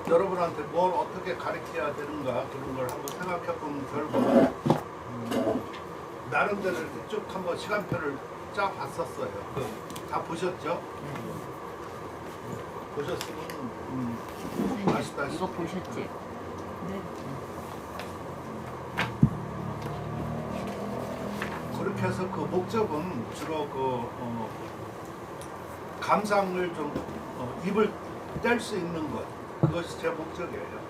여러분한테 뭘 어떻게 가르쳐야 되는가 그런 걸 한번 생각해 본 결과 나름대로 이렇게 쭉 한번 시간표를 짜 봤었어요. 다 보셨죠? 보셨으면 선생님, 아시다시피 이거 보셨지? 네. 그렇게 해서 그 목적은 주로 감상을 좀 입을 뗄 수 있는 것, 그것이 제 목적이에요.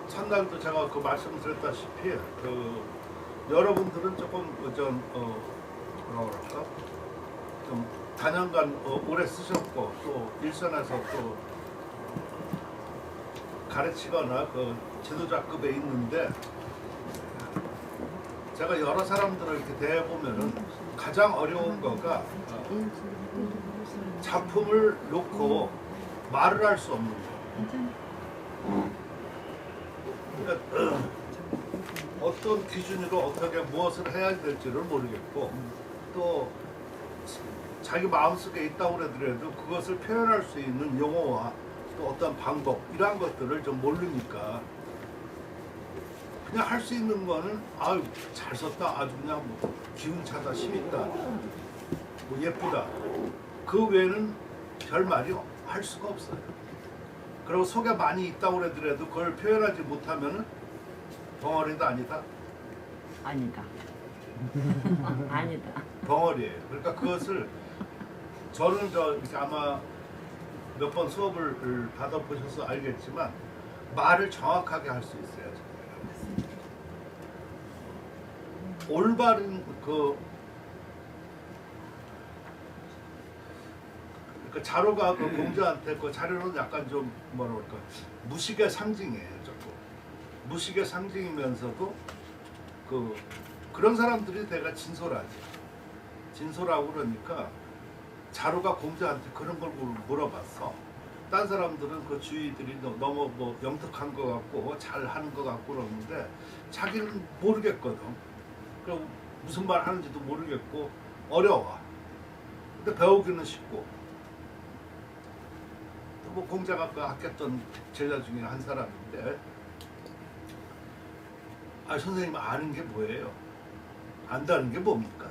첫날도 제가 그 말씀드렸다시피 여러분들은 조금 뭐라 그럴까 좀 단연간 오래 쓰셨고 또 일선에서 또 가르치거나 그 지도자급에 있는데 제가 여러 사람들을 이렇게 대해보면은 가장 어려운 거가 작품을 놓고 말을 할 수 없는 거예요. 그러니까 어떤 기준으로 어떻게 무엇을 해야 될지를 모르겠고 또 자기 마음속에 있다고 그러더라도 그것을 표현할 수 있는 용어와 또 어떤 방법 이러한 것들을 좀 모르니까 그냥 할 수 있는 거는 아유 잘 썼다 아주 그냥 뭐 기운차다 힘있다 뭐 예쁘다 그 외에는 별 말이 할 수가 없어요. 그리고 속에 많이 있다고 그러더라도 그걸 표현하지 못하면은 벙어리도 아니다. 아니다. 아니다. 벙어리예요. 그러니까 그것을 저는 이렇게 아마 몇 번 수업을 받아보셔서 알겠지만 말을 정확하게 할 수 있어야죠. 올바른 그 자료가 그 공자한테 그 자료는 약간 좀 뭐라 그럴까 무식의 상징이에요. 조금 무식의 상징이면서도 그런 사람들이 대가 진솔하지. 진솔하고 그러니까 자료가 공자한테 그런 걸 물어봤어. 딴 사람들은 그 주의들이 너무 뭐 영특한 것 같고 잘하는 것 같고 그러는데 자기는 모르겠거든. 그럼 무슨 말 하는지도 모르겠고 어려워. 근데 배우기는 쉽고. 뭐 공자가 그 아꼈던 제자 중에 한 사람인데 선생님 아는 게 뭐예요? 안다는 게 뭡니까?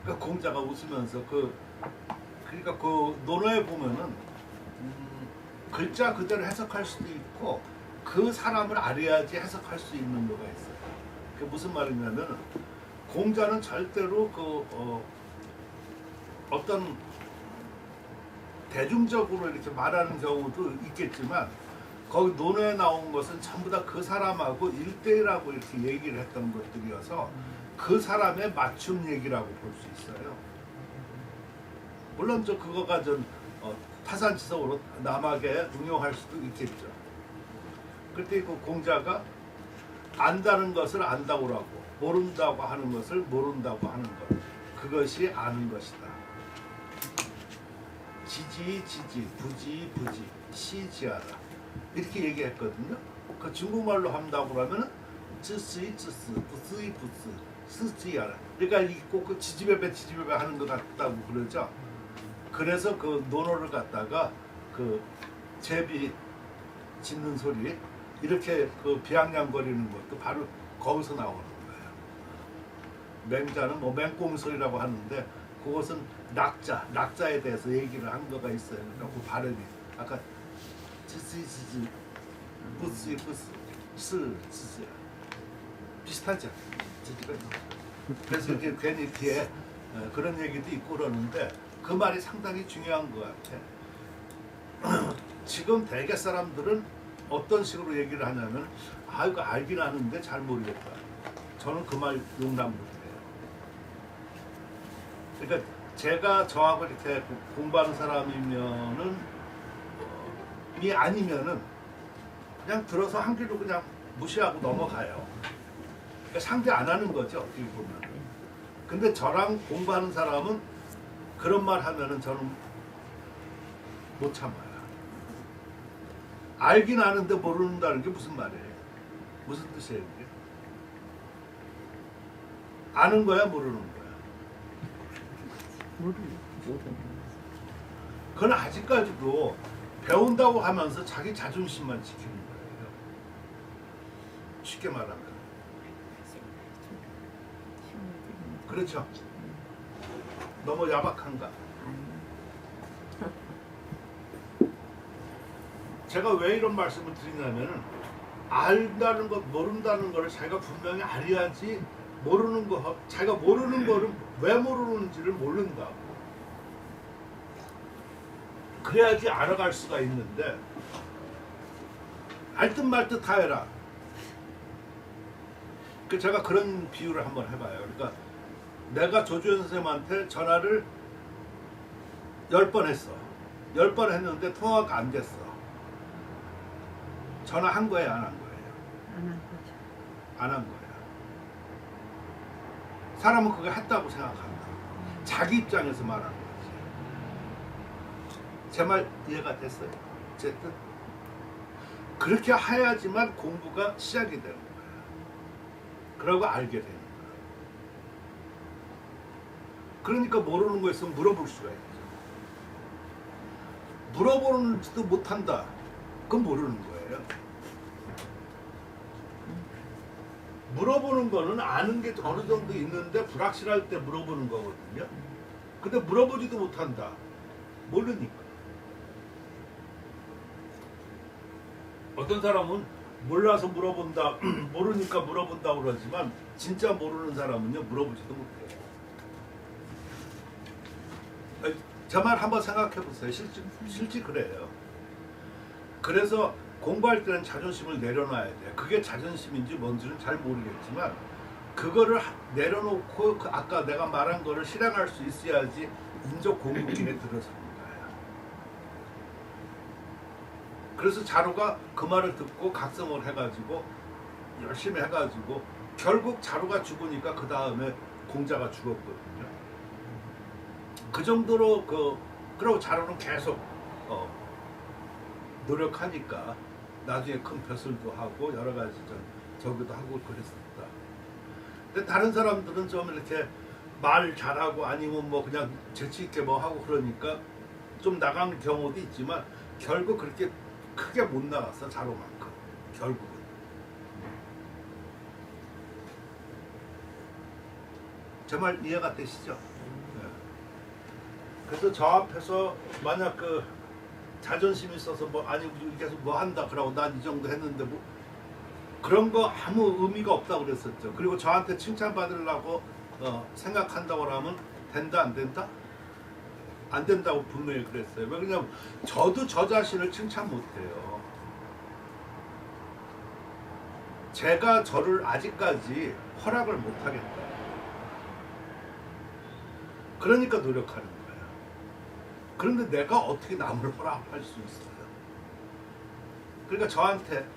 그러니까 공자가 웃으면서 그러니까 그 논어에 보면은 글자 그대로 해석할 수도 있고 그 사람을 알아야지 해석할 수 있는 거가 있어요. 그게 무슨 말이냐면 공자는 절대로 어떤 대중적으로 이렇게 말하는 경우도 있겠지만 거기 논어에 나온 것은 전부 다 그 사람하고 1대1하고 이렇게 얘기를 했던 것들이어서 그 사람의 맞춤 얘기라고 볼 수 있어요. 물론 그거가 타산지석으로 남에게 응용할 수도 있겠죠. 그때 그 공자가 안다는 것을 안다고 하고 모른다고 하는 것을 모른다고 하는 것 그것이 아는 것이다. 지지 부지 시지하다 이렇게 얘기했거든요. 그 중국말로 한다고 하면은 쯔스이 부스이 부스 스지하라. 그러니까 꼭 그 지지배배 하는 것 같다고 그러죠. 그래서 그 논어를 갖다가 그 제비 짖는 소리 이렇게 그 비아냥거리는 것도 바로 거기서 나오는 거예요. 맹자는 뭐 맹꽁소리라고 하는데 그것은 낙자에 대해서 얘기를 한 거가 있어요. 그러니까 그 발음이 아까 쯔쓰이쓰지 부쓰이 부스 스쓰 비슷하죠. 그래서 이렇게 괜히 뒤에 그런 얘기도 있고 그러는데 그 말이 상당히 중요한 것 같아. 지금 대개 사람들은 어떤 식으로 얘기를 하냐면 이거 알긴 아는데 잘 모르겠다. 저는 그 말 용납 못해요. 그러니까 제가 저하고 이렇게 공부하는 사람이면은 아니면은 그냥 들어서 한 귀로 그냥 무시하고 넘어가요. 그러니까 상대 안 하는 거죠 어떻게 보면. 근데 저랑 공부하는 사람은 그런 말 하면은 저는 못 참아요. 알긴 아는데 모른다는 게 무슨 말이에요? 무슨 뜻이에요 이게? 아는 거야 모르는 거야? 모르는. 그건 아직까지도 배운다고 하면서 자기 자존심만 지키는 거예요. 쉽게 말하면. 그렇죠. 너무 야박한가? 제가 왜 이런 말씀을 드리냐면은 안다는 것, 모른다는 거를 자기가 분명히 알아야지 모르는 거, 자기가 모르는 거를 왜 모르는지를 모른다고. 그래야지 알아갈 수가 있는데 알듯 말듯 다 해라. 그 제가 그런 비유를 한번 해봐요. 그러니까 내가 조주현 선생님한테 전화를 10번 했어. 10번 했는데 통화가 안 됐어. 전화한 거예요, 안 한 거예요? 안 한 거죠. 안 한 거예요. 사람은 그거 했다고 생각한다. 자기 입장에서 말하는 거지. 제 말 이해가 됐어요? 제 뜻? 그렇게 해야지만 공부가 시작이 되는 거예요. 그러고 알게 되는 거예요. 그러니까 모르는 거 있으면 물어볼 수가 있죠. 물어보는지도 못한다. 그건 모르는 거예요. 물어보는 거는 아는 게 어느 정도 있는데 불확실할 때 물어보는 거거든요. 근데 물어보지도 못한다. 모르니까. 어떤 사람은 몰라서 물어본다, 모르니까 물어본다 그러지만 진짜 모르는 사람은요 물어보지도 못해요. 제 말 한번 생각해 보세요. 실제 그래요. 그래서 공부할 때는 자존심을 내려놔야 돼. 그게 자존심인지 뭔지는 잘 모르겠지만 그거를 내려놓고 그 아까 내가 말한 거를 실행할 수 있어야지 인적 공부길에 들어서는 거예요. 그래서 자루가 그 말을 듣고 각성을 해가지고 열심히 해가지고 결국 자루가 죽으니까 그 다음에 공자가 죽었거든요. 그 정도로 그리고 자루는 계속 노력하니까 나중에 큰 벼슬도 하고 여러 가지 저기도 하고 그랬습니다. 근데 다른 사람들은 좀 이렇게 말 잘하고 아니면 뭐 그냥 재치 있게 뭐 하고 그러니까 좀 나간 경우도 있지만 결국 그렇게 크게 못 나갔어. 자루만큼 결국은. 제 말 이해가 되시죠? 네. 그래서 저 앞에서 만약 그 자존심이 있어서 뭐 아니 우리 계속 뭐 한다 그러고 난 이 정도 했는데 뭐 그런 거 아무 의미가 없다고 그랬었죠. 그리고 저한테 칭찬 받으려고 생각한다고 하면 된다 안 된다? 안 된다고 분명히 그랬어요. 왜 그러냐면 저도 저 자신을 칭찬 못해요. 제가 저를 아직까지 허락을 못하겠다. 그러니까 노력하는 거예요. 그런데 내가 어떻게 남을 허락할 수 있어요? 그러니까 저한테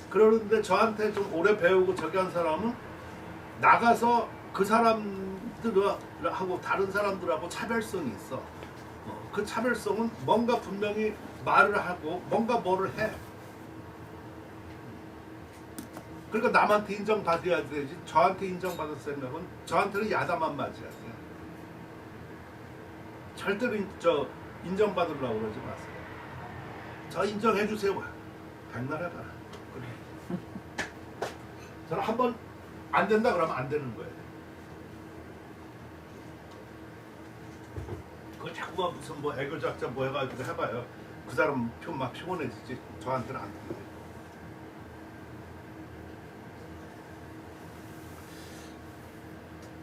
그러는데 저한테 좀 오래 배우고 저기 한 사람은 나가서 그 사람들하고 다른 사람들하고 차별성이 있어. 그 차별성은 뭔가 분명히 말을 하고 뭔가 뭐를 해. 그러니까 남한테 인정받아야 되지. 저한테 인정받을 생각은 저한테는 야단만 맞아야 돼. 절대로 인정받으려고 그러지 마세요. 저 인정해 주세요. 백날 해봐라. 그래. 저는 한번 안 된다 그러면 안 되는 거예요. 그거 자꾸만 무슨 뭐 애교작자 뭐 해가지고 해봐요. 그 사람 막 피곤해지지. 저한테는 안 돼요.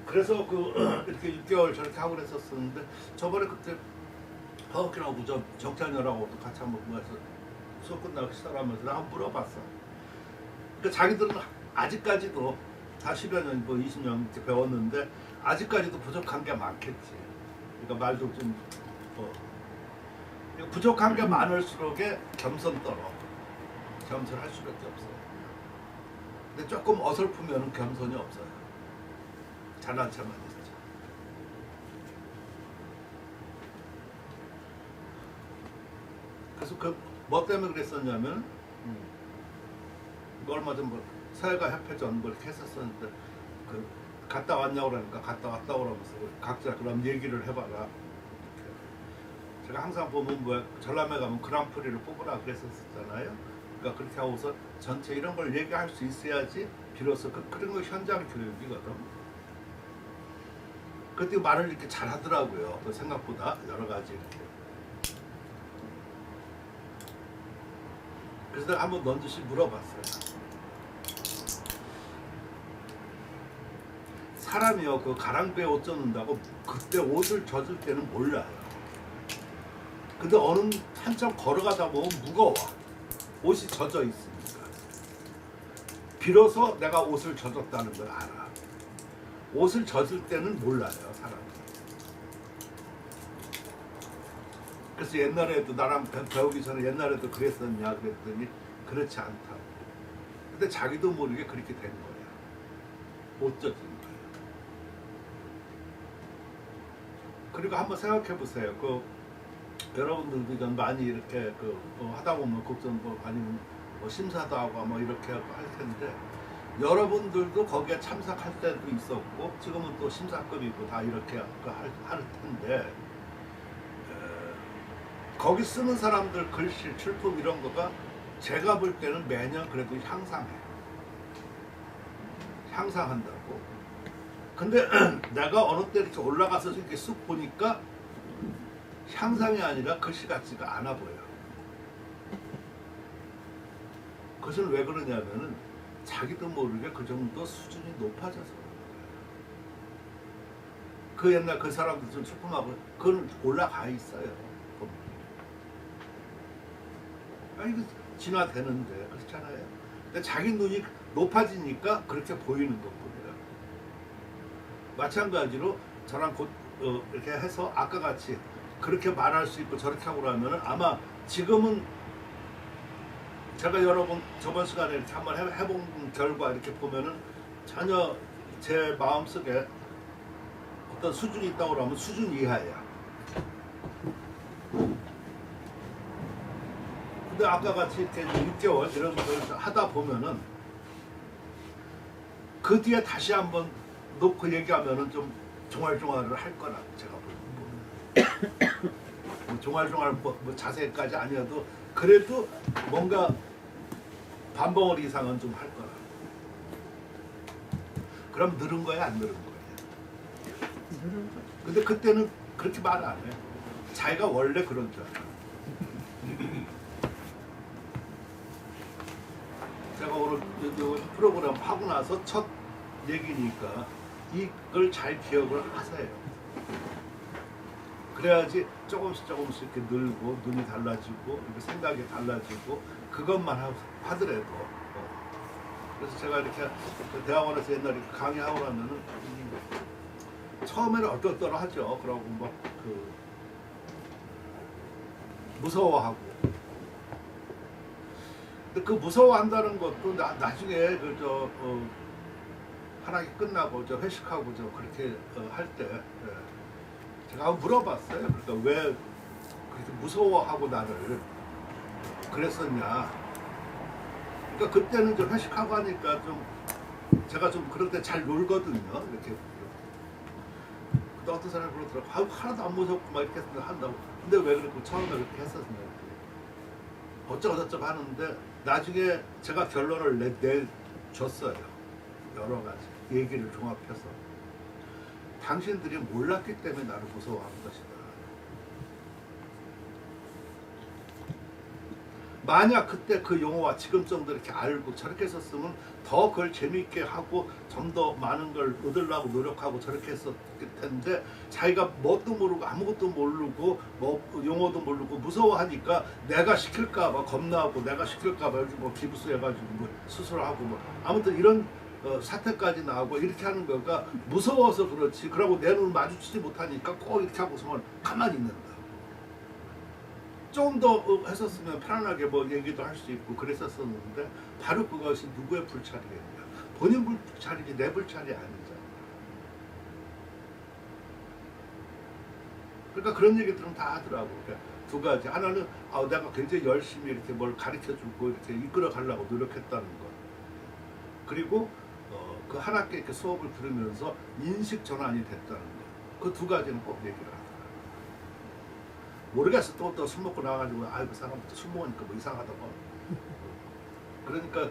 그래서 이렇게 6개월 저렇게 하고 그랬었는데 저번에 그때 허욱이라고 정찬열하고 같이 한번 모여서 수업 끝나고 식사하면서 내가 한번 물어봤어. 그러니까 자기들은 아직까지도 40여 년, 뭐 20년 이렇게 배웠는데 아직까지도 부족한 게 많겠지. 그러니까 말도 좀 부족한 게 많을수록에 겸손 떨어. 겸손할 수밖에 없어요. 근데 조금 어설프면 겸손이 없어요. 잘난 척만 있죠. 그래서 뭐 때문에 그랬었냐면 얼마 전 뭐 사회가 협회전 뭐 이렇게 했었었는데 갔다 왔냐고 그러니까 갔다 왔다고 그러면서 각자 그럼 얘기를 해봐라. 제가 항상 보면 뭐 전람회 가면 그랑프리를 뽑으라 그랬었잖아요. 그러니까 그렇게 하고서 전체 이런 걸 얘기할 수 있어야지 비로소 그런 거 현장 교육이거든. 그때 말을 이렇게 잘 하더라고요. 또 생각보다 여러 가지 이렇게. 그래서 내가 한번 넌지시 물어봤어요. 사람이요, 그 가랑비에 옷 젖는다고 그때 옷을 젖을 때는 몰라요. 근데 어느 한참 걸어가다 보면 무거워. 옷이 젖어 있으니까. 비로소 내가 옷을 젖었다는 걸 알아. 옷을 젖을 때는 몰라요, 사람이. 그래서 옛날에도 나랑 배우기 전에 옛날에도 그랬었냐 그랬더니 그렇지 않다고. 근데 자기도 모르게 그렇게 된 거야. 옷 젖은 거야. 그리고 한번 생각해 보세요. 여러분들도 이건 많이 이렇게 하다 보면 국정법 아니면 심사도 하고 뭐 이렇게 할 텐데 여러분들도 거기에 참석할 때도 있었고 지금은 또 심사급이고 다 이렇게 할 텐데 거기 쓰는 사람들 글씨, 출품 이런 거가 제가 볼 때는 매년 그래도 향상한다고. 근데 내가 어느 때 이렇게 올라가서 이렇게 쑥 보니까 향상이 아니라 글씨 같지가 않아 보여. 그것은 왜 그러냐면은 자기도 모르게 그 정도 수준이 높아져서 그런 거예요. 그 옛날 그 사람들 좀 출품하고 그건 올라가 있어요. 이거 진화되는데 그렇잖아요. 근데 자기 눈이 높아지니까 그렇게 보이는 것뿐이에요. 마찬가지로 저랑 곧 이렇게 해서 아까 같이 그렇게 말할 수 있고 저렇게 하고 그러면은 아마 지금은 제가 여러 번 저번 시간에 이렇게 한번 해본 결과 이렇게 보면은 전혀 제 마음속에 어떤 수준이 있다고 그러면 수준 이하야. 근데 아까 같이 이렇게 6개월 이런 걸 하다 보면은 그 뒤에 다시 한번 놓고 얘기하면은 좀 종알종알을 할 거라 제가 보면 뭐 종알종알 뭐 자세까지 아니어도 그래도 뭔가 반벙어리 이상은 좀 할 거라. 그럼 늘은 거야 안 늘은 거야? 근데 그때는 그렇게 말 안 해. 자기가 원래 그런 줄 알아. 제가 오늘 이 프로그램 하고 나서 첫 얘기니까 이걸 잘 기억을 하세요. 그래야지 조금씩 이렇게 늘고 눈이 달라지고 이렇게 생각이 달라지고 그것만 하더라도 그래서 제가 이렇게 대학원에서 옛날에 강의하고 나면은 처음에는 어떨더라 하죠. 그러고 막 무서워하고 근데 그 무서워한다는 것도 나중에 학기 끝나고 회식하고 그렇게 할 때 제가 한번 물어봤어요. 그러니까 왜 그렇게 무서워하고 나를 그랬었냐. 그러니까 그때는 회식하고 하니까 제가 그럴 때 잘 놀거든요. 이렇게. 근데 어떤 사람이 그러더라고. 하나도 안 무섭고 막 이렇게 한다고. 근데 왜 그랬고 처음에 그렇게 했었냐. 어쩌고저쩌고 하는데 나중에 제가 결론을 내줬어요. 여러 가지 얘기를 종합해서 당신들이 몰랐기 때문에 나를 무서워하는 것이다. 만약 그때 그 용어와 지금 정도 이렇게 알고 저렇게 했었으면 더 그걸 재미있게 하고 좀 더 많은 걸 얻으려고 노력하고 저렇게 했었을 텐데 자기가 뭣도 모르고 아무것도 모르고 뭐 용어도 모르고 무서워하니까 내가 시킬까봐 겁나고 내가 시킬까봐 요즘 뭐 기부수 해가지고 뭐 수술하고 뭐 아무튼 이런 사태까지 나오고 이렇게 하는 거가 무서워서 그렇지. 그러고 내 눈을 마주치지 못하니까 꼭 이렇게 하고서만 가만히 있는다. 좀 더 했었으면 편안하게 뭐 얘기도 할 수 있고 그랬었었는데 바로 그것이 누구의 불찰이겠냐. 본인 불찰이지 내 불찰이 아니잖아. 그러니까 그런 얘기들은 다 하더라고. 그러니까 두 가지. 하나는 내가 굉장히 열심히 이렇게 뭘 가르쳐주고 이렇게 이끌어 가려고 노력했다는 것. 그리고 그 한 학기 이렇게 수업을 들으면서 인식 전환이 됐다는 것. 그 두 가지는 꼭 얘기를 하더라고요. 모르겠어. 또 술 먹고 나가지고 아이고 사람부터 술 먹으니까 뭐 이상하다고. 그러니까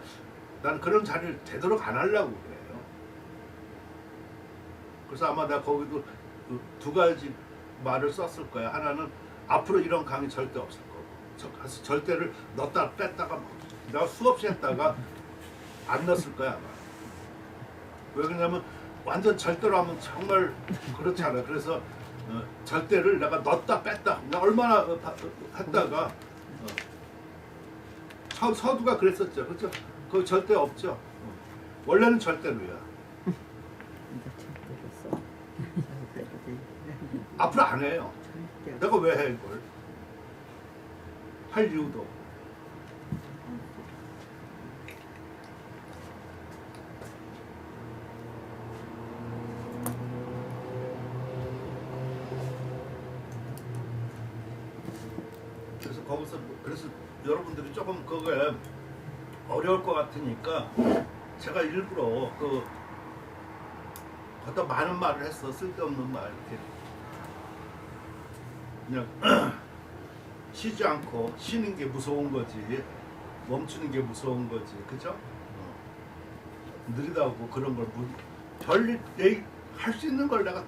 난 그런 자리를 되도록 안 하려고 그래요. 그래서 아마 내가 거기도 그두 가지 말을 썼을 거야. 하나는 앞으로 이런 강의 절대 없을 거고, 절대를 넣었다 뺐다가 내가 수없이 했다가 안 넣었을 거야 아마. 왜 그러냐면 완전 절대로 하면 정말 그렇지 않아. 그래서 절대를 내가 넣었다 뺐다 내가 얼마나 했다가 서두가 그랬었죠. 그렇죠? 그거 절대 없죠. 원래는 절대로야. 이거 절대로 써. 절대로 돼. 앞으로 안 해요. 절대로. 내가 왜 해 이걸? 할 이유도 없고. 그래서 거기서 그래서 여러분들이 조금 그거에 어려울 것 같으니까 제가 일부러 거기다 많은 말을 했어. 쓸데없는 말 이렇게 그냥 쉬지 않고 쉬는 게 무서운 거지 멈추는 게 무서운 거지 그죠? 느리다고 그런 걸 별일 할 수 있는 걸 내가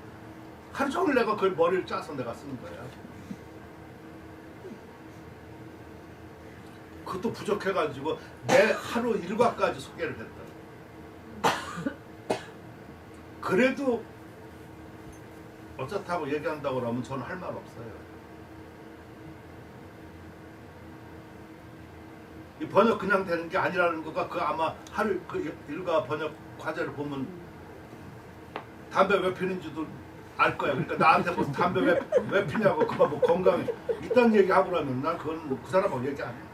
하루 종일 내가 그걸 머리를 짜서 내가 쓰는 거야. 그것도 부족해가지고 내 하루 일과까지 소개를 했다. 그래도 어쩌다고 얘기한다고 그러면 저는 할 말 없어요. 이 번역 그냥 되는 게 아니라는 거가 그 아마 하루 그 일과 번역 과제를 보면 담배 왜 피는지도 알 거야. 그러니까 나한테 뭐 담배 왜 피냐고 그거 뭐 건강에 이딴 얘기 하고 그러면 난 그건 그 사람하고 얘기 안 해.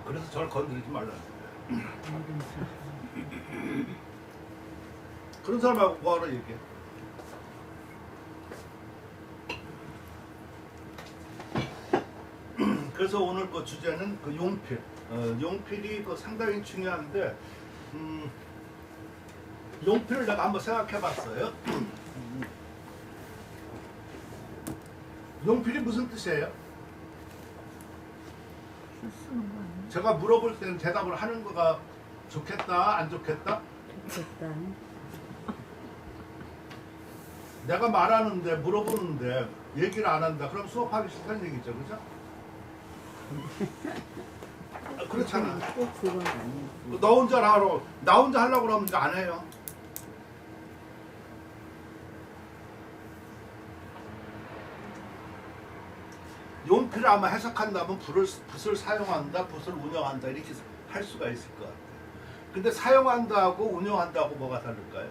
그래서 저를 건드리지 말라는 거야. 그런 사람하고 뭐하러 얘기해. 그래서 오늘 그 주제는 그 용필. 용필이 그 상당히 중요한데 용필을 내가 한번 생각해봤어요. 용필이 무슨 뜻이에요? 쓰는 거 아니야? 제가 물어볼 때는 대답을 하는 거가 좋겠다, 안 좋겠다? 좋겠다. 내가 말하는데 물어보는데 얘기를 안 한다. 그럼 수업하기 싫다는 얘기죠, 그죠? 그렇잖아. 꼭 그건 아니고. 너 혼자 하러 나 혼자 하려고 그러면 이제 안 해요. 용필을 아마 해석한다면 붓을 사용한다, 붓을 운영한다 이렇게 할 수가 있을 것 같아요. 근데 사용한다고 운영한다고 뭐가 다를까요?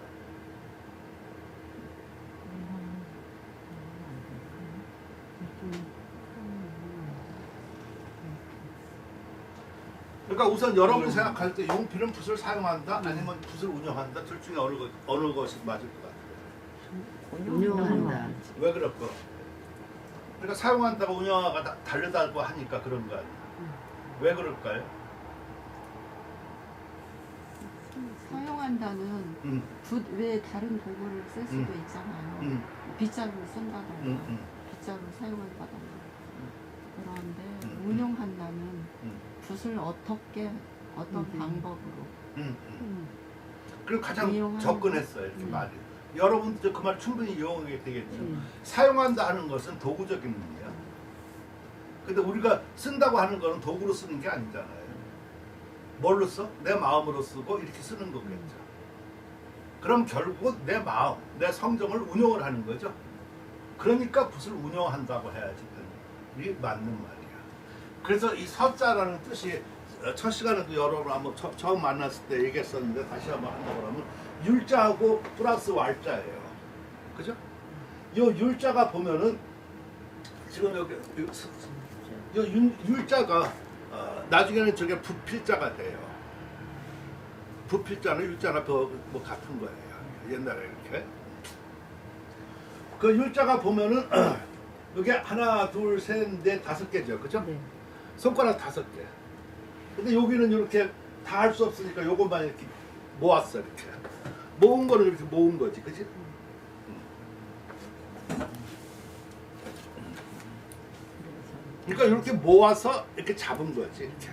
그러니까 우선 여러분이 생각할 때 용필은 붓을 사용한다 아니면 붓을 운영한다 둘 중에 어느 것이 맞을 것 같아요? 운영한다. 왜 그럴까? 그러니까 사용한다고 운영하가 다르다고 하니까 그런 거 아니에요? 왜 그럴까요? 사용한다는 붓 외에 다른 도구를 쓸 수도 있잖아요. 빗자루를 쓴다던가 빗자루를 사용한다던가 그런데 운용한다는 붓을 어떻게 어떤 방법으로 그리고 가장 이용하는 접근했어요 이렇게 말이. 여러분도 그 말 충분히 이용하게 되겠죠. 사용한다 하는 것은 도구적인 의미야. 근데 우리가 쓴다고 하는 거는 도구로 쓰는 게 아니잖아요. 뭘로 써? 내 마음으로 쓰고 이렇게 쓰는 거겠죠. 그럼 결국 내 마음, 내 성정을 운용을 하는 거죠. 그러니까 붓을 운용한다고 해야지 이게 맞는 말이야. 그래서 이 서자라는 뜻이 첫 시간에도 여러분 한번 처음 만났을 때 얘기했었는데 다시 한번 한다고 하면 율자하고 플러스 왈자예요. 그죠? 이 율자가 보면은 지금 여기 율자가 나중에는 저게 부필자가 돼요. 부필자는 율자나 뭐 같은 거예요. 옛날에 이렇게. 그 율자가 보면은 여기 하나, 둘, 셋, 넷, 다섯 개죠. 그죠? 네. 손가락 다섯 개. 근데 여기는 이렇게 다 할 수 없으니까 요것만 이렇게 모았어 이렇게. 모은 거는 이렇게 모은 거지, 그치? 그러니까 이렇게 모아서 이렇게 잡은 거지. 이렇게.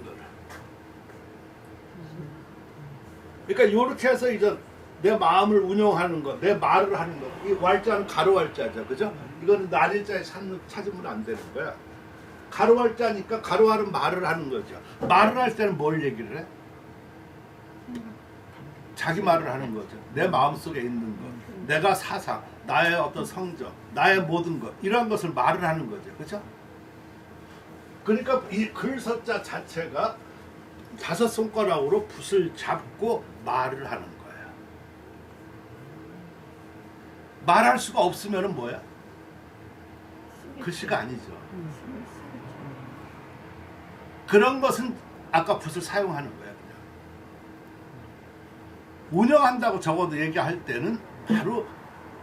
이거를. 그러니까 이렇게 해서 이제 내 마음을 운영하는 거, 내 말을 하는 거. 이 왈자는 가로 왈자죠, 그죠? 이거는 날일자에 찾으면 안 되는 거야. 가로 왈자니까 가로하는 말을 하는 거죠. 말을 할 때는 뭘 얘기를 해? 자기 말을 하는 거죠. 내 마음속에 있는 것, 내가 사상, 나의 어떤 성적, 나의 모든 것, 이런 것을 말을 하는 거죠. 그렇죠? 그러니까 이 글서자 자체가 5손가락으로 붓을 잡고 말을 하는 거예요. 말할 수가 없으면 뭐야? 글씨가 아니죠. 그런 것은 아까 붓을 사용하는 거예요. 그냥. 운영한다고 적어도 얘기할 때는 바로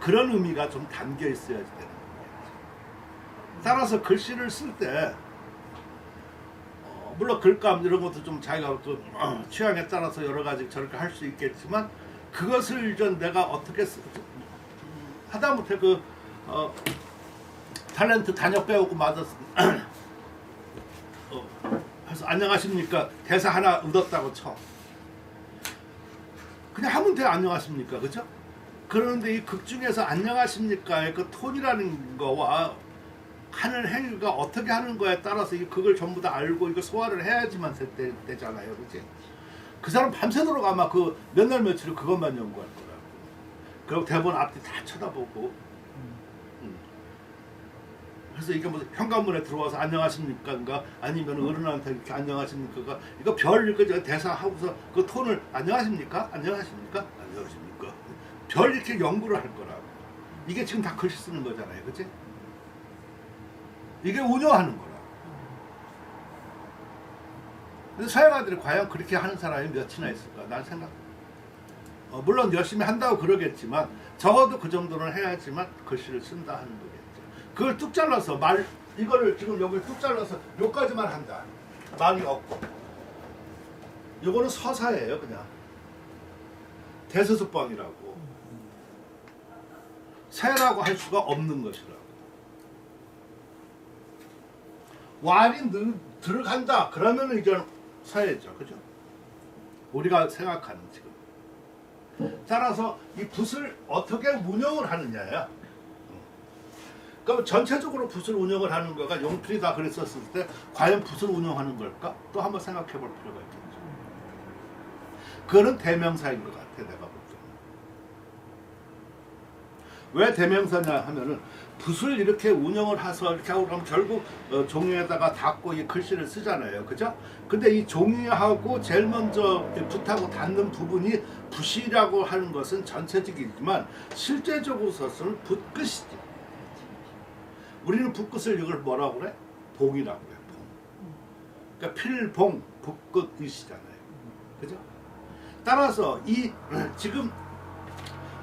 그런 의미가 좀 담겨 있어야지 되는 거예요. 따라서 글씨를 쓸 때 물론 글감 이런 것도 좀 자기가 또 취향에 따라서 여러 가지 저렇게 할 수 있겠지만 그것을 좀 내가 어떻게 하다못해 그 탤런트 단역 배우고 맞았어. 그래서 안녕하십니까 대사 하나 얻었다고 쳐. 그냥 하면 돼. 안녕하십니까, 그죠? 그런데 이 극 중에서 안녕하십니까의 그 톤이라는 거와 하는 행위가 어떻게 하는 거에 따라서 이 극을 전부 다 알고 이거 소화를 해야지만 되잖아요, 그지? 그 사람 밤새도록 아마 그 몇 날 며칠을 그것만 연구할 거라고. 그리고 대본 앞뒤 다 쳐다보고. 그래서 이게 뭐 현관문에 들어와서 안녕하십니까인가 아니면 어른한테 이렇게 안녕하십니까가 이거 별 이렇게 대사 하고서 그 톤을 안녕하십니까 안녕하십니까 안녕하십니까 별 이렇게 연구를 할 거라고. 이게 지금 다 글씨 쓰는 거잖아요, 그치? 이게 운영하는 거라고. 근데 서양아들이 과연 그렇게 하는 사람이 몇이나 있을까? 난 생각. 물론 열심히 한다고 그러겠지만 적어도 그 정도는 해야지만 글씨를 쓴다 하는 거겠죠. 그걸 뚝 잘라서 이거를 지금 여기 뚝 잘라서 여기까지만 한다. 말이 없고. 이거는 서사예요, 그냥. 대서특방이라고. 새라고 할 수가 없는 것이라고. 왈이 들어간다. 그러면 이제 서예죠, 그죠? 우리가 생각하는 지금. 따라서 이 붓을 어떻게 운영을 하느냐야. 그럼 전체적으로 붓을 운영을 하는 거가 용필이 다 그랬었을 때 과연 붓을 운영하는 걸까? 또 한번 생각해 볼 필요가 있겠죠. 그거는 대명사인 것 같아, 내가 볼 때는. 왜 대명사냐 하면은 붓을 이렇게 운영을 해서 이렇게 하고 그러면 결국 종이에다가 닫고 이 글씨를 쓰잖아요, 그죠? 근데 이 종이하고 제일 먼저 붓하고 닿는 부분이 붓이라고 하는 것은 전체적이지만 실제적으로서는 붓끝이지. 우리는 붓끝을 이걸 뭐라고 그래? 봉이라고 그래, 봉. 그러니까 필봉, 붓끝이잖아요, 그죠? 따라서 이 지금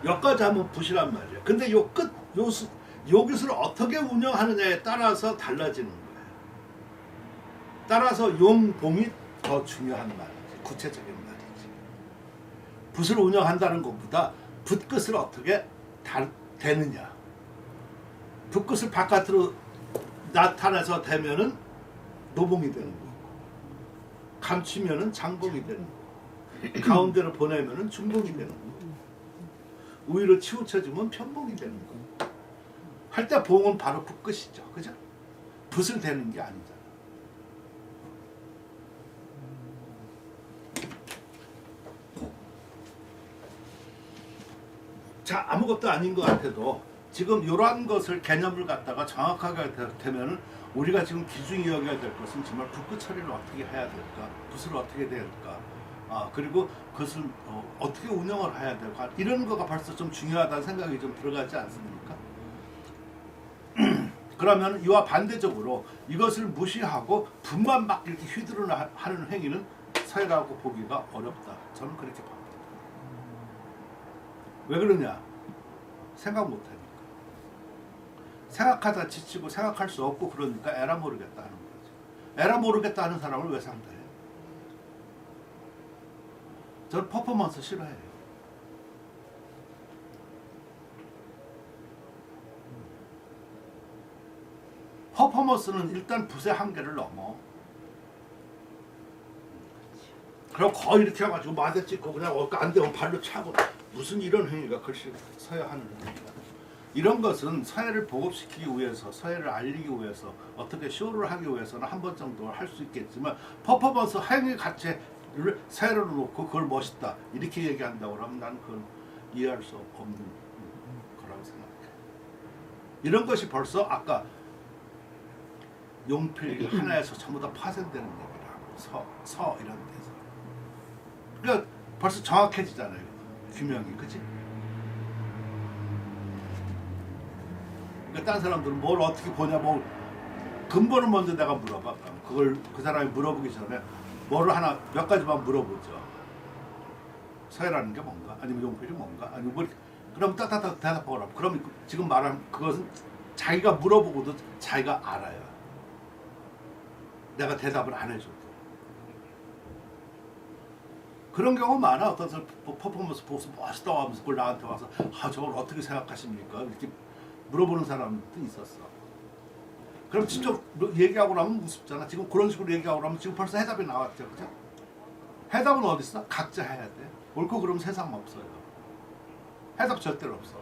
여기까지 하면 붓이란 말이에요. 근데 요 끝, 요 깃을 어떻게 운영하느냐에 따라서 달라지는 거예요. 따라서 용봉이 더 중요한 말이지, 구체적인 말이지. 붓을 운영한다는 것보다 붓끝을 어떻게 대느냐. 붓끝을 바깥으로 나타내서 대면은 노봉이 되는 거고, 감추면은 장봉이 되는 거고, 가운데로 보내면은 중봉이 되는 거고, 우위로 치우쳐주면 편봉이 되는 거고. 할 때 봉은 바로 붓끝이죠, 그죠? 붓을 대는 게 아니잖아. 자, 아무것도 아닌 것 같아도 지금 이러한 것을 개념을 갖다가 정확하게 되면은 우리가 지금 기준이 여겨야 될 것은 정말 붓끝 처리를 어떻게 해야 될까, 붓을 어떻게 될까, 그리고 그것을 어떻게 운영을 해야 될까, 이런 거가 벌써 좀 중요하다는 생각이 좀 들어가지 않습니까? 그러면 이와 반대적으로 이것을 무시하고 붓만 막 이렇게 휘두르는 하는 행위는 서예라고 보기가 어렵다. 저는 그렇게 봅니다. 왜 그러냐? 생각 못하니까. 생각하다 지치고 생각할 수 없고 그러니까 에라 모르겠다 하는 거죠. 에라 모르겠다 하는 사람을 왜 상대해? 저는 퍼포먼스 싫어해요. 퍼포먼스는 일단 붓의 한계를 넘어. 그럼 거의 이렇게 해가지고 마대 찍고 그냥 안 되면 발로 차고 무슨 이런 행위가 글씨 서야 하는 행위가. 이런 것은 서예를 보급시키기 위해서, 서예를 알리기 위해서, 어떻게 쇼를 하기 위해서는 한 번 정도 할 수 있겠지만 퍼포먼스 행위 자체를 서예로 놓고 그걸 멋있다 이렇게 얘기한다고 하면 나는 그건 이해할 수 없는 거라고 생각해. 이런 것이 벌써 아까 용필 하나에서 전부 다 파생되는 얘기라고 서 이런 데서. 그러니까 벌써 정확해지잖아요. 규명이 그치? 그러니까 딴 사람들은 뭘 어떻게 보냐 뭐 근본을 먼저 내가 물어봐. 그걸 그 사람이 물어보기 전에 뭐를 하나 몇 가지만 물어보죠. 서예라는 게 뭔가? 아니면 용필이 뭔가? 아니면 뭐 그럼 딱딱딱 대답하거나. 그럼 지금 말한 그것은 자기가 물어보고도 자기가 알아요. 내가 대답을 안 해줘도. 그런 경우 많아. 어떤 사람 퍼포먼스 보고서 멋있다고 하면서 그걸 나한테 와서 저걸 어떻게 생각하십니까? 이렇게 물어보는 사람도 있었어. 그럼 직접 얘기하고 나면 우습잖아. 지금 그런 식으로 얘기하고 나면 지금 벌써 해답이 나왔죠. 그죠? 해답은 어디 있어? 각자 해야 돼. 옳고 그러면 세상 없어요. 해답 절대로 없어.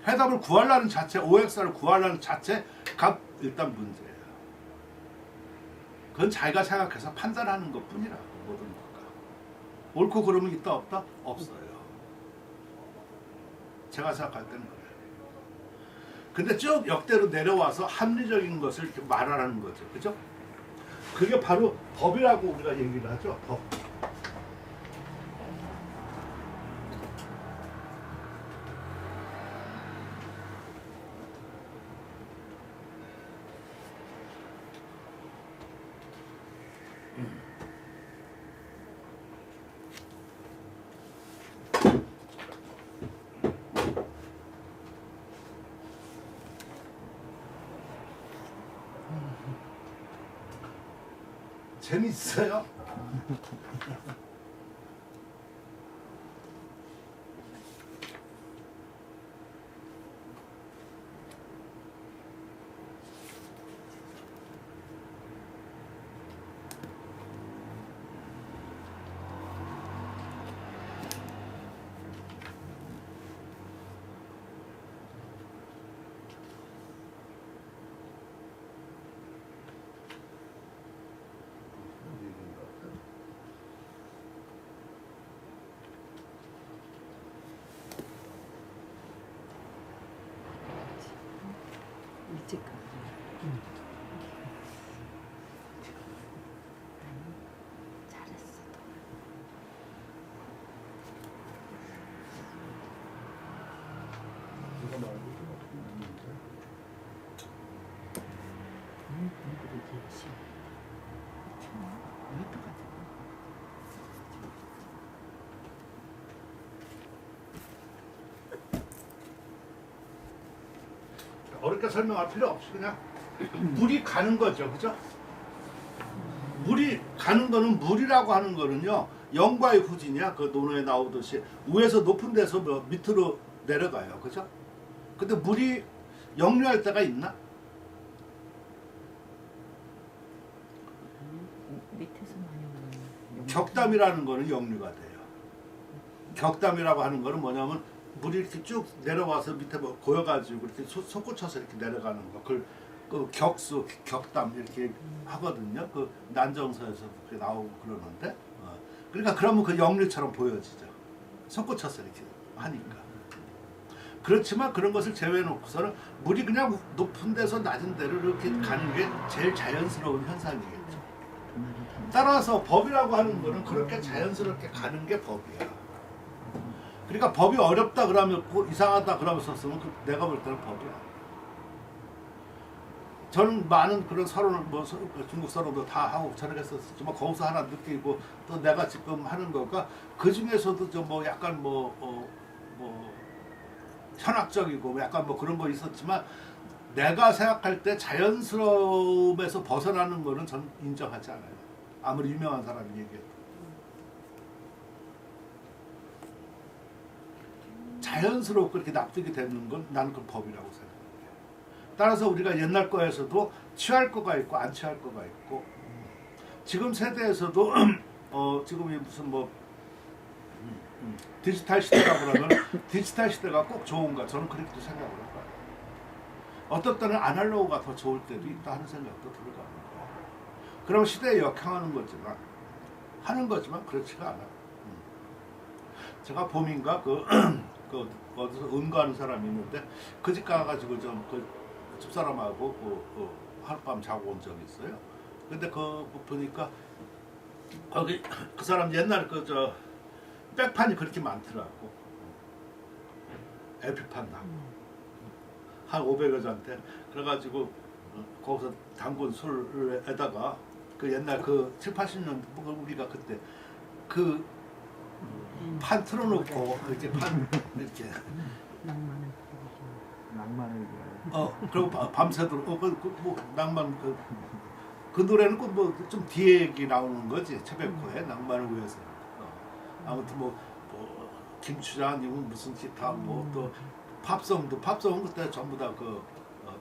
해답을 구하려는 자체, OX를 구하려는 자체가 일단 문제예요. 그건 자기가 생각해서 판단하는 것뿐이라고 모든 것가. 옳고 그름은 있다 없다? 없어요. 제가 생각할 때는 그래요. 근데 쭉 역대로 내려와서 합리적인 것을 이렇게 말하라는 거죠. 그죠? 그게 바로 법이라고 우리가 얘기를 하죠. 법. 재밌어요? 일찍 가. 잘했어. 이거 말고 좀 어떻게 있는데? 그러지. 왜 똑같아? 어렵게 설명할 필요 없이 그냥 물이 가는 거죠. 그죠? 물이 가는 거는 물이라고 하는 거는요. 영과의 후진이야. 그 논어에 나오듯이 위에서 높은 데서 밑으로 내려가요. 그죠? 근데 물이 역류할 때가 있나? 밑에서 많이 오는. 격담이라는 거는 역류가 돼요. 격담이라고 하는 거는 뭐냐면 물이 이렇게 쭉 내려와서 밑에 뭐 고여가지고 이렇게 솟구쳐서 이렇게 내려가는 거. 그걸 그 격수, 격담 이렇게 하거든요. 그 난정서에서 그렇게 나오고 그러는데. 그러니까 그러면 그 역류처럼 보여지죠. 솟구쳐서 이렇게 하니까. 그렇지만 그런 것을 제외해놓고서는 물이 그냥 높은 데서 낮은 데로 이렇게 가는 게 제일 자연스러운 현상이겠죠. 따라서 법이라고 하는 거는 그렇게 자연스럽게 가는 게 법이야. 그러니까 법이 어렵다 그러면 이상하다 그러면서 쓰면 내가 볼 때는 법이야. 저는 많은 그런 서론을 뭐 중국 서론도 다 하고 저렇게 했었지만 거기서 하나 느끼고 또 내가 지금 하는 거가 그 중에서도 좀 뭐 약간 뭐 현학적이고 약간 뭐 그런 거 있었지만 내가 생각할 때 자연스러움에서 벗어나는 거는 전 인정하지 않아요. 아무리 유명한 사람이 얘기해도. 자연스럽게 그렇게 납득이 되는 건 나는 그 법이라고 생각해요. 따라서 우리가 옛날 거에서도 취할 거가 있고 안 취할 거가 있고 지금 세대에서도 지금 무슨 뭐 디지털 시대라고 그러면 디지털 시대가 꼭 좋은가 저는 그렇게도 생각을 해봐요. 어떤 때는 아날로그가 더 좋을 때도 있다 하는 생각도 들어가는 거예요. 그럼 시대에 역행하는 거지만 하는 거지만 그렇지가 않아. 제가 봄인가 그 어디서 응가하는 사람이 있는데 그 집 가가지고 좀 그 집사람하고 하룻밤 자고 온 적이 있어요. 근데 그 보니까 거기 그 사람 옛날 그 백판이 그렇게 많더라고. LP판 한 500여 잔대. 그래가지고 거기서 담근 술에다가 그 옛날 그 7, 80년 우리가 그때 그 판 틀어놓고 이렇게 판 이렇게 낭만을 그리고 밤새도록 뭐 낭만 그 노래는 뭐 좀 뒤에 얘기 나오는 거지. 최백호의 낭만을 위해서. 아무튼 뭐 김추자 아니면 무슨 기타 뭐 또 팝송은 그때 전부 다 그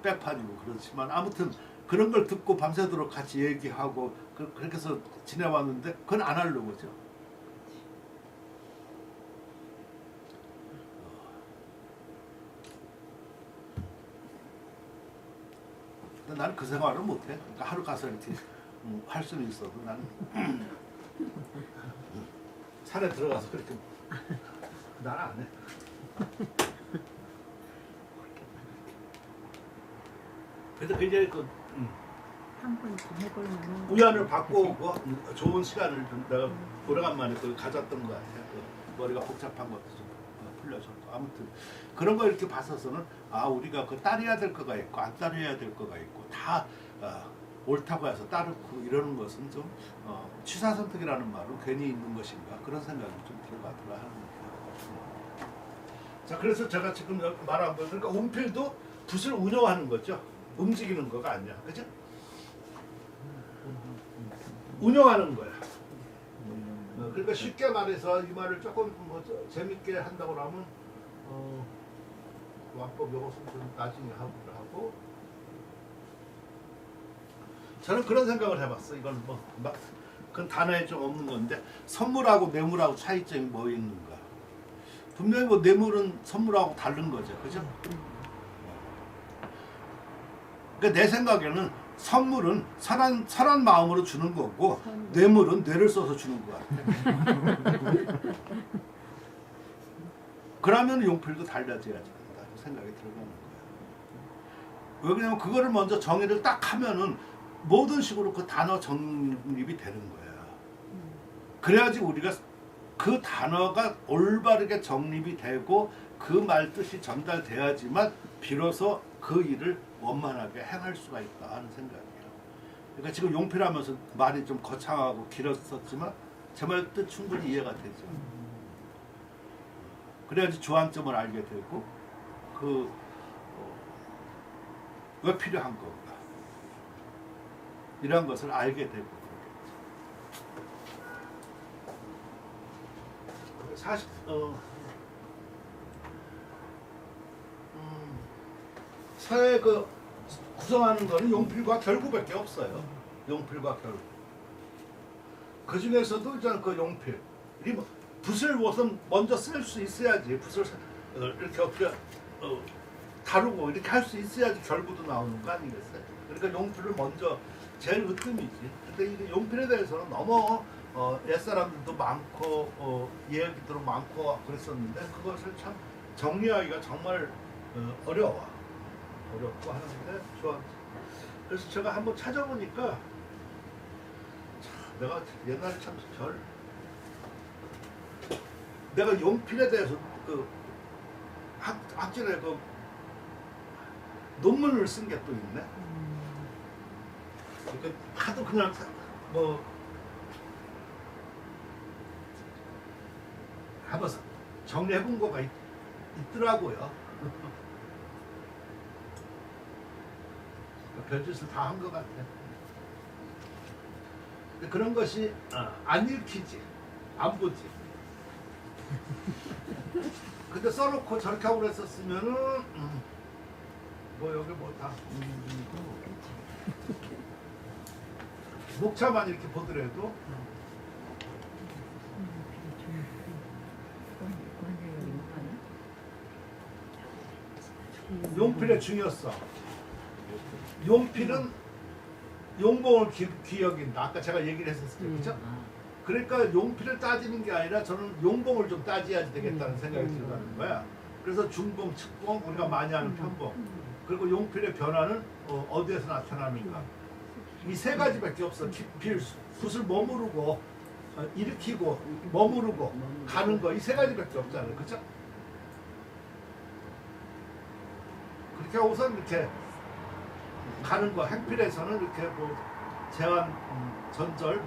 백판이고 그렇지만 아무튼 그런 걸 듣고 밤새도록 같이 얘기하고 그렇게 해서 지내왔는데 그건 아날로그죠. 근데 나는 그 생활을 못해. 그러니까 하루 가서 이렇게 할 수는 있어도 나는 산에 들어가서 그렇게 난 안 해. 그래서 굉장히 한번 해보면 우연을 받고 좋은 시간을 좀 내가 오래간만에 가졌던 것 같아요. 머리가 복잡한 것도 좀 풀려졌고 아무튼 그런 거 이렇게 봤어서는 우리가 따르야 될 거가 있고 안 따르야 될 거가 있고 다 옳다고 해서 따르고 이러는 것은 좀 취사선택이라는 말은 괜히 있는 것인가 그런 생각이 좀 들어가더라 하는 거예요. 자 그래서 제가 지금 말한 거 그러니까 온필도 붓을 운영하는 거죠. 움직이는 거가 아니야, 그죠? 운영하는 거야. 그러니까 쉽게 말해서 이 말을 조금 재밌게 한다고 하면 왕법 이것은 좀 나중에 하고 저는 그런 생각을 해봤어. 이건 그건 단어에 좀 없는 건데 선물하고 뇌물하고 차이점이 뭐 있는가? 분명히 뭐 뇌물은 선물하고 다른 거죠, 그죠? 그러니까 내 생각에는 선물은 선한 마음으로 주는 거고 뇌물은 뇌를 써서 주는 거 같아. 그러면 용필도 달라져야지 된다 생각이 들어가는 거야. 왜 그러냐면 그거를 먼저 정의를 딱 하면은 모든 식으로 그 단어 정립이 되는 거야. 그래야지 우리가 그 단어가 올바르게 정립이 되고 그 말 뜻이 전달돼야지만 비로소 그 일을 원만하게 행할 수가 있다 하는 생각이에요. 그러니까 지금 용필하면서 말이 좀 거창하고 길었었지만 제 말 뜻 충분히 이해가 되죠. 그래야지 주안점을 알게 되고 왜 필요한 건가 이런 것을 알게 되고 사실 사회 구성하는 거는 용필과 결구밖에 없어요. 용필과 결구. 그 중에서도 일단 그 용필. 붓을 우선 먼저 쓸 수 있어야지. 붓을 이렇게 다루고 이렇게 할 수 있어야지 결구도 나오는 거 아니겠어요? 그러니까 용필을 먼저 제일 으뜸이지. 근데 이 용필에 대해서는 너무 옛사람들도 많고 얘기들도 많고 그랬었는데 그것을 참 정리하기가 정말 어렵고 하는데 좋아. 그래서 제가 한번 찾아보니까 내가 옛날에 참 내가 용필에 대해서 학전에 논문을 쓴 게 또 있네. 그러니까 하도 그냥 한번 정리해본 거가 있더라고요. 별짓을 다 한 것 같아. 근데 그런 것이 안 읽히지, 안 보지. 근데 써놓고 저렇게 하고 그랬었으면은 뭐 여기 뭐다 목차만 이렇게 보더라도 용필의 중요성. 용필은 용봉을 귀여긴다. 아까 제가 얘기를 했었어요. 그죠? 그러니까 용필을 따지는 게 아니라 저는 용봉을 좀 따져야 되겠다는 생각이 들어가는 거야. 그래서 중봉, 측봉, 우리가 많이 하는 편봉. 그리고 용필의 변화는 어디에서 나타나는가. 이 세 가지밖에 없어. 붓을 머무르고 일으키고 머무르고 가는 거 이 세 가지밖에 없잖아요. 그죠? 그렇게 하고선 이렇게 가는 거, 행필에서는 이렇게 뭐 제한, 전절,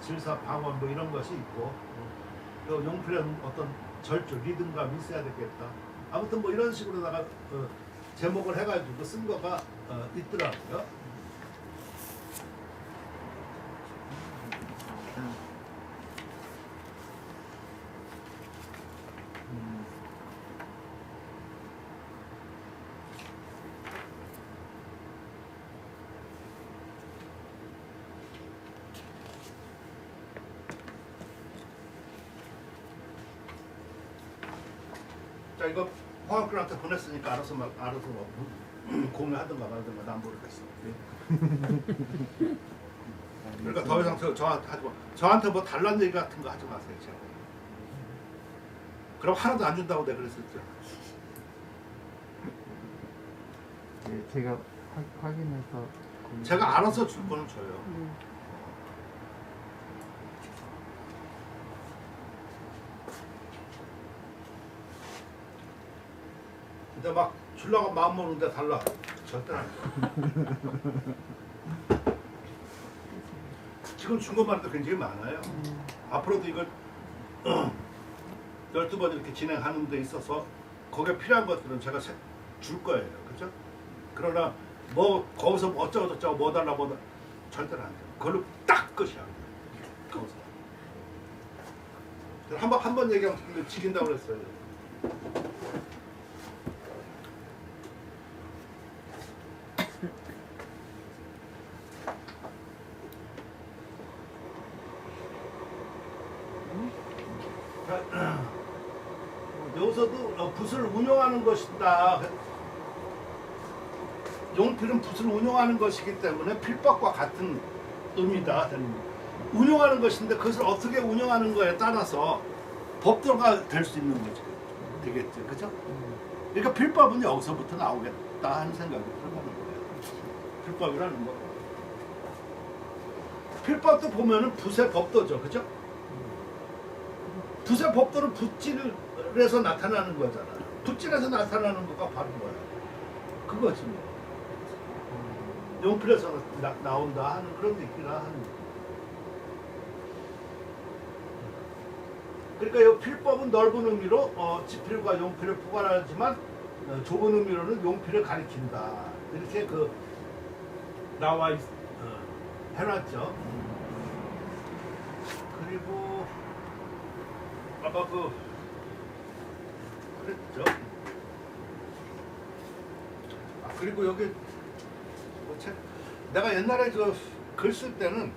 질사, 방언 뭐 이런 것이 있고, 또 용필에는 어떤 절주, 리듬감이 있어야 되겠다. 아무튼 뭐 이런 식으로다가 제목을 해가지고 쓴 거가 있더라고요. 자, 이거 화학교한테 보냈으니까 알아서 뭐 공유하든가 말든가 난 모르겠어. 그러니까 더 이상 저한테 하지 마. 저한테 뭐 달란 얘기 같은 거 하지 마세요. 제가. 그럼 하나도 안 준다고 내가 그랬었죠. 예, 제가 확인해서 제가 알아서 줄 거는 줘요. 근데 막 줄라고 마음 먹는데 달라. 절대 안 돼. 지금 준 것만 해도 굉장히 많아요. 앞으로도 이걸 12번 이렇게 진행하는 데 있어서 거기에 필요한 것들은 제가 줄 거예요. 그죠? 그러나 뭐 거기서 뭐 어쩌고저쩌고 뭐 달라 절대로 안 돼요. 그걸로 딱 끝이야. 거기서. 한 번 얘기하면 지긴다고 그랬어요. 여기서도 붓을 운용하는 것이다. 용필은 붓을 운용하는 것이기 때문에 필법과 같은 의미다. 운용하는 것인데 그것을 어떻게 운용하는 거에 따라서 법도가 될 수 있는 거죠. 되겠죠. 그죠? 그러니까 필법은 여기서부터 나오겠다 하는 생각이 들어가는 거예요. 필법이라는 거. 필법도 보면은 붓의 법도죠. 그죠? 붓의 법도는 붓질에서 나타나는 거잖아. 붓질에서 나타나는 거가 바로 뭐야? 그거지 뭐. 용필에서 나온다 하는 그런 얘기라 하는 거. 그러니까 이 필법은 넓은 의미로 지필과 용필을 포괄하지만 좁은 의미로는 용필을 가리킨다. 이렇게 나와 해놨죠. 그리고 아까 그랬죠. 그리고 여기 내가 옛날에 글 쓸 때는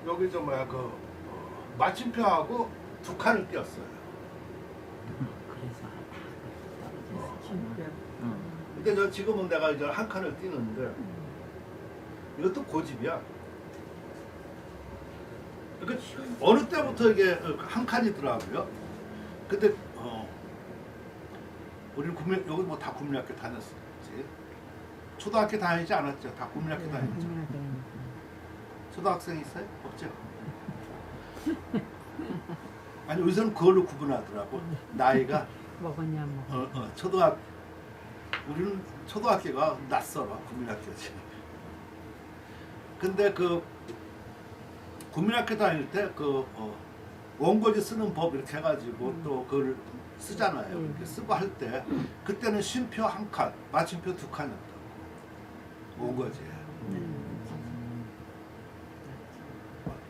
여기 마침표하고 두 칸을 띄었어요. 근데 지금은 내가 이제 한 칸을 띄는데 이것도 고집이야. 그러니까 어느 때부터 이게 한 칸이더라고요. 근데 우리는 여기 뭐 다 국민학교 다녔었지. 초등학교 다니지 않았죠. 다 국민학교 다녔죠. 초등학생 있어요? 없죠. 아니 여기서는 그걸로 구분하더라고. 나이가 먹었냐 우리는 초등학교가 낯설어. 국민학교지. 근데 국민학교 다닐 때 원고지 쓰는 법 이렇게 해가지고 또 그걸 쓰잖아요. 이렇게 쓰고 할 때 그때는 쉼표 한 칸, 마침표 두 칸이었다고. 원고지에.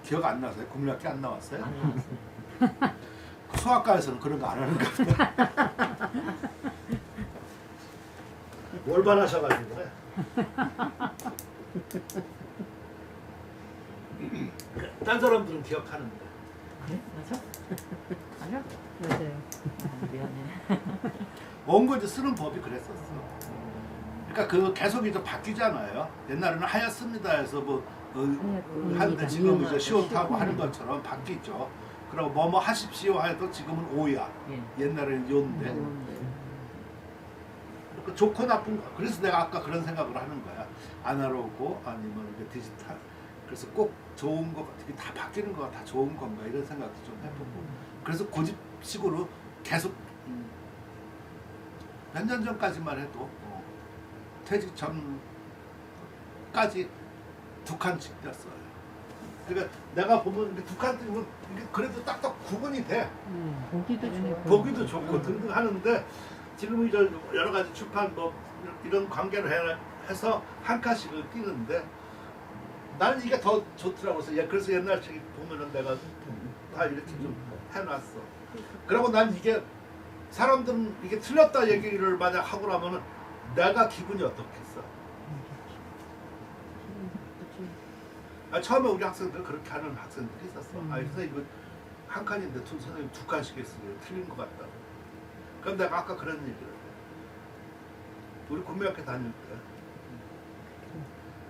기억 안 나세요? 국민학교 안 나왔어요? 안 나왔어요. 수학과에서는 그런 거 안 하는가 보다. 월반하셔가지고 그래. 딴 사람들은 기억하는데. 그래? 맞아? 맞아? 맞아요. 미안해. 원고지 쓰는 법이 그랬었어. 그러니까 그 계속 이제 바뀌잖아요. 옛날에는 하였습니다 해서 뭐 하는데 지금 이제 시옷하고 하는 것처럼 바뀌죠. 그리고 뭐뭐 하십시오 해도 지금은 오야. 예. 옛날에는 요인데. 그러니까 좋고 나쁜 거. 그래서 내가 아까 그런 생각을 하는 거야. 아날로그 아니면 이제 디지털. 그래서 꼭 좋은 거 이게 다 바뀌는 거가 다 좋은 건가 이런 생각도 좀 해보고. 그래서 고집식으로 계속 몇 년 전까지만 해도 퇴직 전까지 두 칸씩 떴어요. 그러니까 내가 보면 이렇게 두 칸 뜨면 이게 그래도 딱딱 구분이 돼. 보기도 좋고 보기도 좋고 등등 하는데 지금 이제 여러 가지 출판 뭐 이런 관계를 해서 한 칸씩을 띄는데 나는 이게 더 좋더라고. 그래서 옛날 책 보면은 내가 다 이렇게 좀 해놨어. 그리고 난 이게 사람들은 이게 틀렸다 얘기를 만약 하고 나면은 내가 기분이 어떻겠어? 처음에 우리 학생들 그렇게 하는 학생들이 있었어. 선생님 이거 한 칸인데 선생님 두 칸씩 했어요. 틀린 것 같다. 그럼 내가 아까 그런 얘기를 해. 우리 국민학교 다닐 때.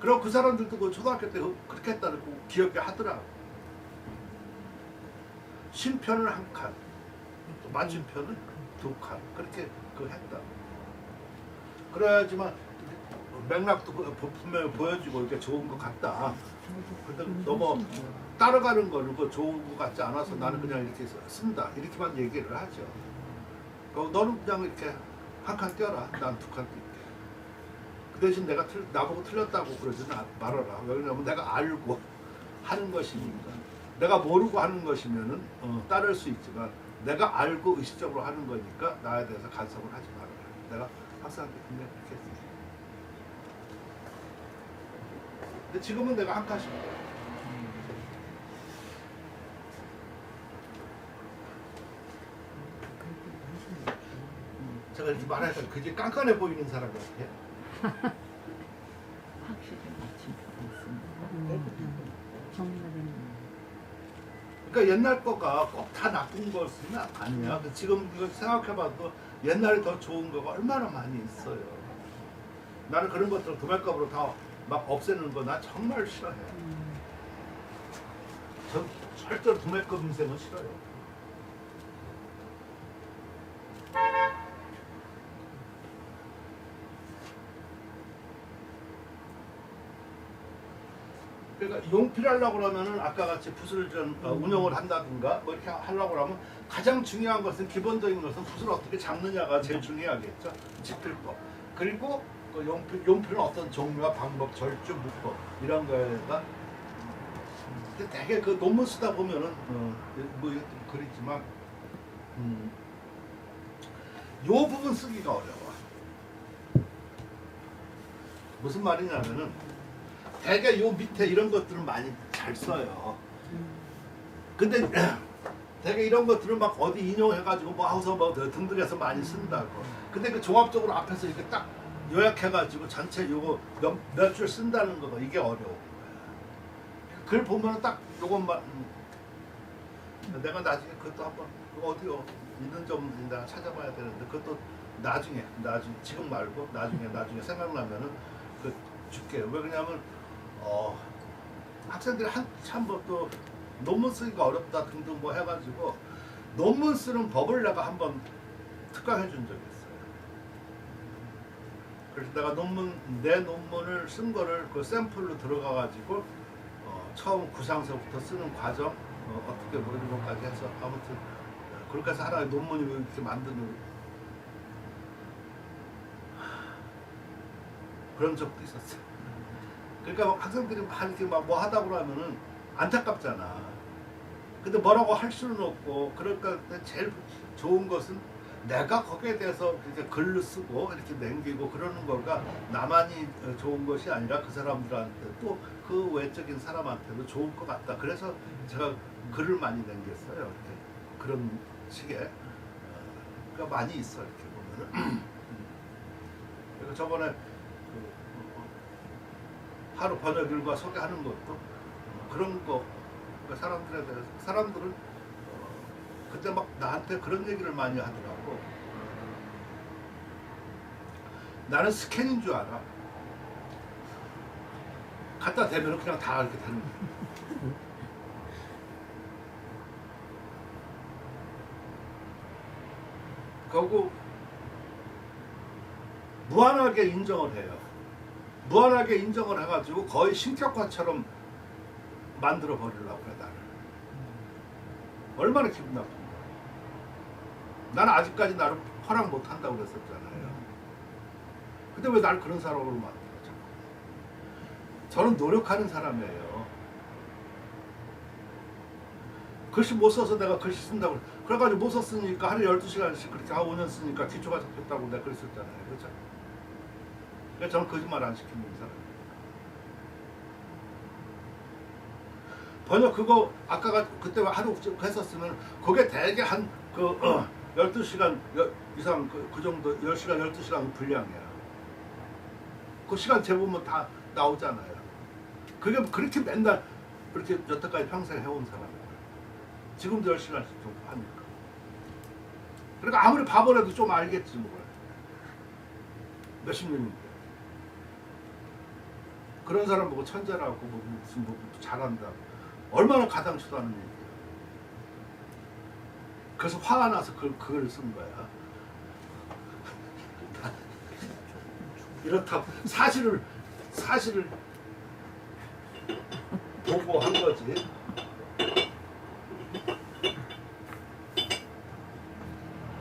그럼 그 사람들도 그 초등학교 때 그렇게 했다는 거 기억이 하더라고. 쉼표는 한 칸, 또 맞춤표는 두 칸. 그렇게 그 했다. 그래야지만 맥락도 분명히 보여주고 이렇게 좋은 것 같다. 근데 너무 따라가는 거는 그 좋은 것 같지 않아서 나는 그냥 이렇게 쓴다. 이렇게만 얘기를 하죠. 너는 그냥 이렇게 한 칸 띄어라. 난 두 칸 띄게. 그 대신 내가 나보고 틀렸다고 그러지는 말아라. 왜냐면 내가 알고 하는 것이니까. 내가 모르고 하는 것이면은 따를 수 있지만 내가 알고 의식적으로 하는 거니까 나에 대해서 간섭을 하지 말아라. 내가 학생한테 분명히 그렇게 했어요. 근데 지금은 내가 한 칸씩 제가 이렇게 말하니까 그게 깐깐해 보이는 사람 같아요. 확실히 맞춤표가 있습니다. 정말은 그러니까 옛날 거가 꼭 다 나쁜 것은 아니야. 지금 이거 생각해봐도 옛날에 더 좋은 거가 얼마나 많이 있어요. 나는 그런 것들을 도매값으로 다 막 없애는 거 나 정말 싫어해. 전 절대로 도매값 인생은 싫어요. 그러니까 용필하려고 그러면은 아까 같이 붓을 좀 운영을 한다든가 뭐 이렇게 하려고 그러면 가장 중요한 것은 기본적인 것은 붓을 어떻게 잡느냐가 제일 중요하겠죠. 집필법. 그리고 그 용필은 어떤 종류와 방법, 절주, 무법 이런 거가. 근데 되게 그 논문 쓰다 보면은 뭐 이것도 그렇지만 요 부분 쓰기가 어려워. 무슨 말이냐면은. 대개 요 밑에 이런 것들은 많이 잘 써요. 근데 대개 이런 것들은 막 어디 인용해가지고 뭐 하고서 뭐 등등해서 많이 쓴다고. 근데 그 종합적으로 앞에서 이렇게 딱 요약해가지고 전체 요거 몇 줄 쓴다는 거가 이게 어려운 거야. 글 보면은 딱 요것만 내가 나중에 그것도 한번 어디 있는 점 내가 찾아봐야 되는데 그것도 나중에 지금 말고 나중에 생각나면은 그 줄게요. 왜 그러냐면 학생들이 한참 뭐 또 논문 쓰기가 어렵다 등등 뭐 해가지고 논문 쓰는 법을 내가 한번 특강해 준 적이 있어요. 그래서 내가 내 논문을 쓴 거를 그 샘플로 들어가가지고 처음 구상서부터 쓰는 과정 어떻게 뭐 이런 것까지 해서 아무튼 그렇게 해서 하나의 논문이 이렇게 만드는 그런 적도 있었어요. 그러니까 막 학생들이 막 이렇게 막 뭐 하다 그러면은 안타깝잖아. 근데 뭐라고 할 수는 없고 그러니까 제일 좋은 것은 내가 거기에 대해서 이제 글을 쓰고 이렇게 남기고 그러는 거가 나만이 좋은 것이 아니라 그 사람들한테 또 그 외적인 사람한테도 좋을 것 같다. 그래서 제가 글을 많이 남겼어요. 이렇게 그런 식의 그러니까 많이 있어 이렇게 보면은. 그리고 저번에 그 하루 번역일과 소개하는 것도 그런 거. 그러니까 사람들에 대해서 사람들은 그때 막 나한테 그런 얘기를 많이 하더라고. 나는 스캔인 줄 알아. 갖다 대면 그냥 다 이렇게 되는 거야. 그리고 무한하게 인정을 해요. 무한하게 인정을 해가지고 거의 신격화처럼 만들어 버리려고 그래 나를. 얼마나 기분 나쁜 거야. 나는 아직까지 나를 허락 못 한다고 그랬었잖아요. 근데 왜 나를 그런 사람으로 만들어? 저는 노력하는 사람이에요. 글씨 못 써서 내가 글씨 쓴다고 그래가지고 못 썼으니까 하루에 12시간씩 그렇게 5년 쓰니까 기초가 잡혔다고 내가 그랬었잖아요. 그렇죠? 그래서 저는 거짓말 안 시키는 사람이에요. 번역 그거 아까가 그때 하루 했었으면 그게 대개 한 12시간 이상 그 정도 10시간 12시간 분량이야. 그 시간 재보면 다 나오잖아요. 그게 그렇게 맨날 그렇게 여태까지 평생 해온 사람이에요. 지금도 10시간씩 좀 하니까. 그러니까 아무리 바보라도 좀 알겠지 뭐. 몇십 년인데. 그런 사람 보고 천재라고 무슨 뭐 잘한다. 얼마나 가당치도 않은 얘기야. 그래서 화가 나서 그걸 쓴 거야. 이렇다 사실을 보고 한 거지.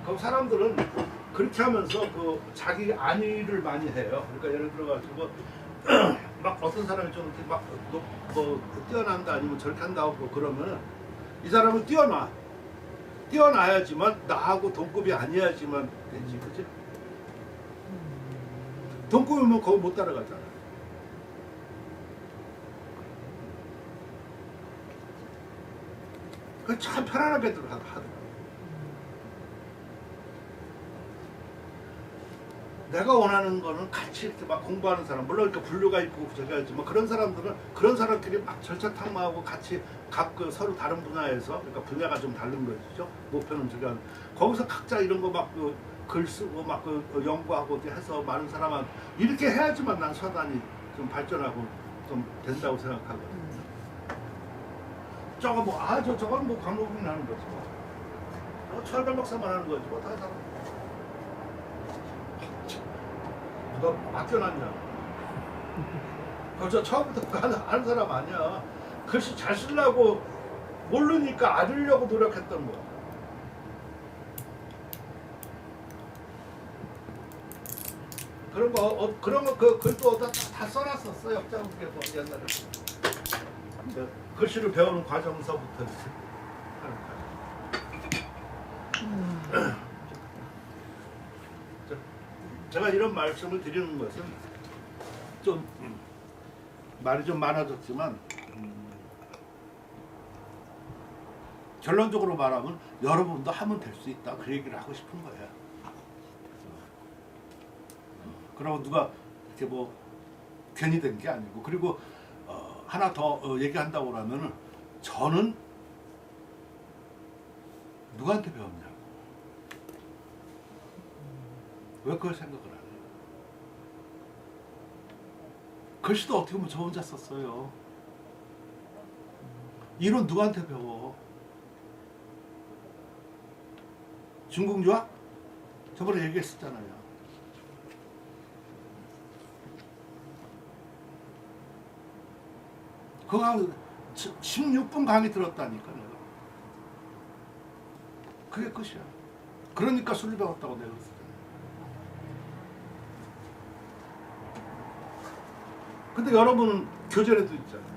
그럼 사람들은 그렇게 하면서 그 자기 안위를 많이 해요. 그러니까 예를 들어가지고 막 어떤 사람이 좀 이렇게 막 뭐 뛰어난다 아니면 저렇게 한다고 그러면 이 사람은 뛰어나야지만 나하고 동급이 아니야지만 되지, 그치? 동급이면 거기 못 따라가잖아. 그 참 편안하게들 하더라고. 내가 원하는 거는 같이 이렇게 막 공부하는 사람, 물론 이렇게 분류가 있고 저기가 있지만 그런 사람들은 그런 사람끼리 막 절차탕마하고 같이 각 그 서로 다른 분야에서 그러니까 분야가 좀 다른 거죠. 목표는 저기 거기서 각자 이런 거 막 그 글 쓰고 막 그 연구하고 해서 많은 사람한 이렇게 해야지만 난 서단이 좀 발전하고 좀 된다고 생각하거든요. 저거 뭐 저건 뭐 광고문이 하는 거지 뭐. 철벽 박사만 하는 거지 뭐 다 사람. 누가 맡겨놨냐? 그저 처음부터 하는 사람 아니야. 글씨 잘 쓰려고 모르니까 알으려고 노력했던 거야. 그런 거 글도 다 써놨었어 역장국에서 옛날에. 글씨를 배우는 과정서부터 이렇게 하는 과정. 제가 이런 말씀을 드리는 것은 좀 말이 좀 많아졌지만 결론적으로 말하면 여러분도 하면 될 수 있다 그 얘기를 하고 싶은 거예요. 그러고 누가 이렇게 뭐 괜히 된 게 아니고 그리고 하나 더 얘기한다고 하면은 저는 누구한테 배웠냐고 왜 그걸 생각을 안 해요? 글씨도 어떻게 보면 저 혼자 썼어요. 이론 누구한테 배워? 중국 유학? 저번에 얘기했었잖아요. 그거 한 16분 강의 들었다니까 내가. 그게 끝이야. 그러니까 술을 배웠다고 내가 그랬어. 근데 여러분은 교재라도 있잖아요.